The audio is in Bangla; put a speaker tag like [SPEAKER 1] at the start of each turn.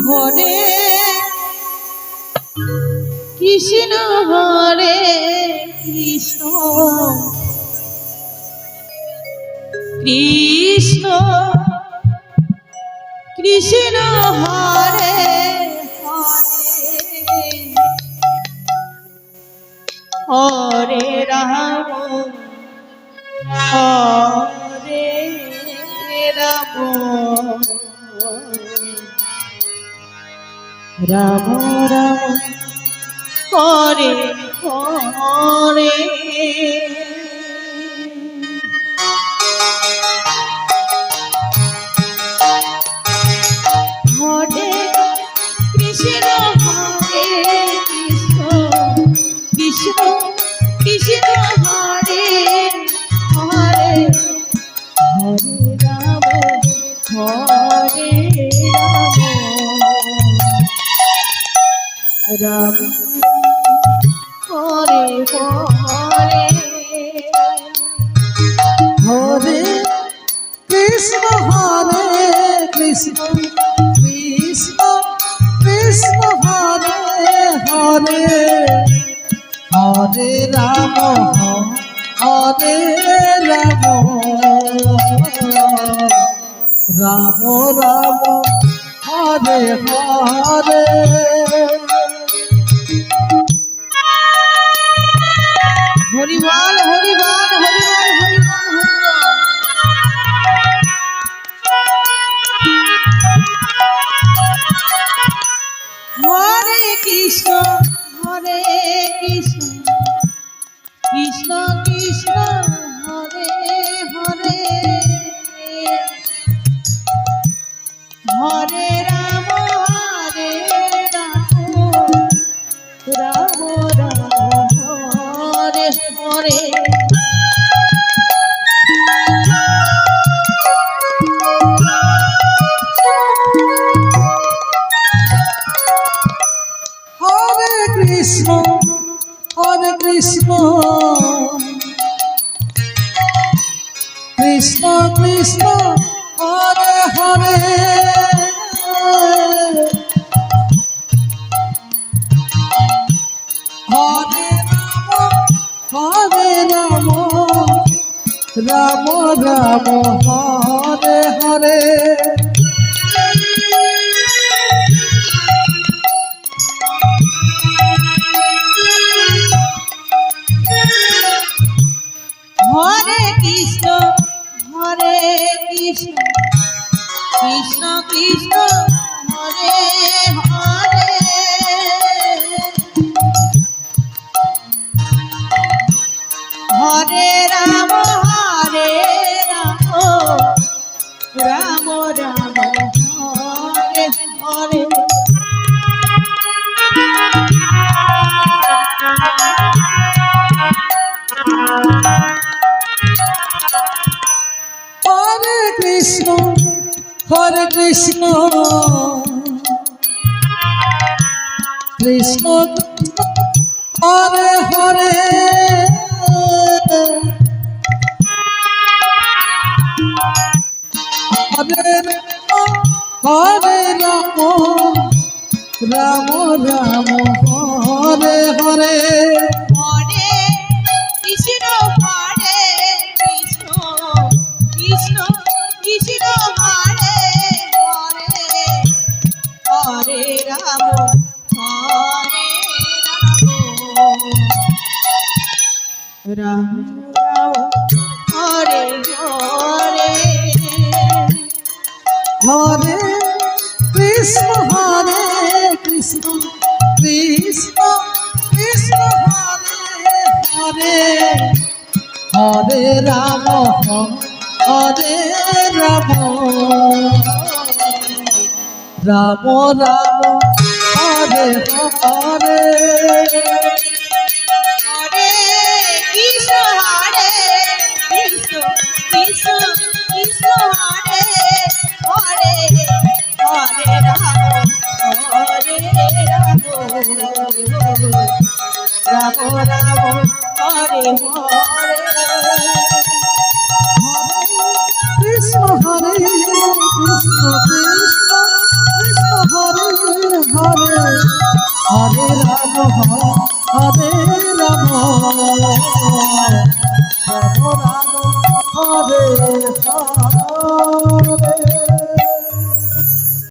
[SPEAKER 1] হরে কৃষ্ণ হরে কৃষ্ণ কৃষ্ণ কৃষ্ণ হরে হরে হরে রাম হরে রাম রাম রাম হরে হরে হরে কৃষ্ণ হরে কৃষ্ণ কৃষ্ণ কৃষ্ণ হরে হরে হরে রাম হরে রাম রাম হরে হরে
[SPEAKER 2] হরে কৃষ্ণ কৃষ্ণ কৃষ্ণ হরে হরে হরে রাম হরে রাম রাম রাম হরে হরে
[SPEAKER 1] হরিবল হরিবল হরিবল হরিবল হরে কৃষ্ণ হরে কৃষ্ণ কৃষ্ণ কৃষ্ণ হরে হরে হরে রাম হরে রাম রাম রাম হরে হরে
[SPEAKER 2] হরে কৃষ্ণ কৃষ্ণ কৃষ্ণ হরে হরে হরে রাম রাম রাম হরে হরে
[SPEAKER 1] হরে কৃষ্ণ কৃষ্ণ কৃষ্ণ হরে হরে হরে রাম হরে রাম রাম রাম হরে হরে
[SPEAKER 2] হরে কৃষ্ণ কৃষ্ণ হরে হরে হরে রাম রাম রাম হরে হরে
[SPEAKER 1] হরে কৃষ্ণ হরে কৃষ্ণ কৃষ্ণ কৃষ্ণ হরে হরে হরে রাম হরে রাম রাম রাম হরে হরে
[SPEAKER 2] হরে কৃষ্ণ কৃষ্ণ কৃষ্ণ হরে হরে হরে রাম হরে রাম রাম রাম হরে হরে
[SPEAKER 1] হরে কৃষ্ণ হরে কৃষ্ণ কৃষ্ণ কৃষ্ণ হরে হরে হরে রাম হরে রাম রাম রাম হরে হরে
[SPEAKER 2] কৃষ্ণ কৃষ্ণ কৃষ্ণ কৃষ্ণ হরে হরে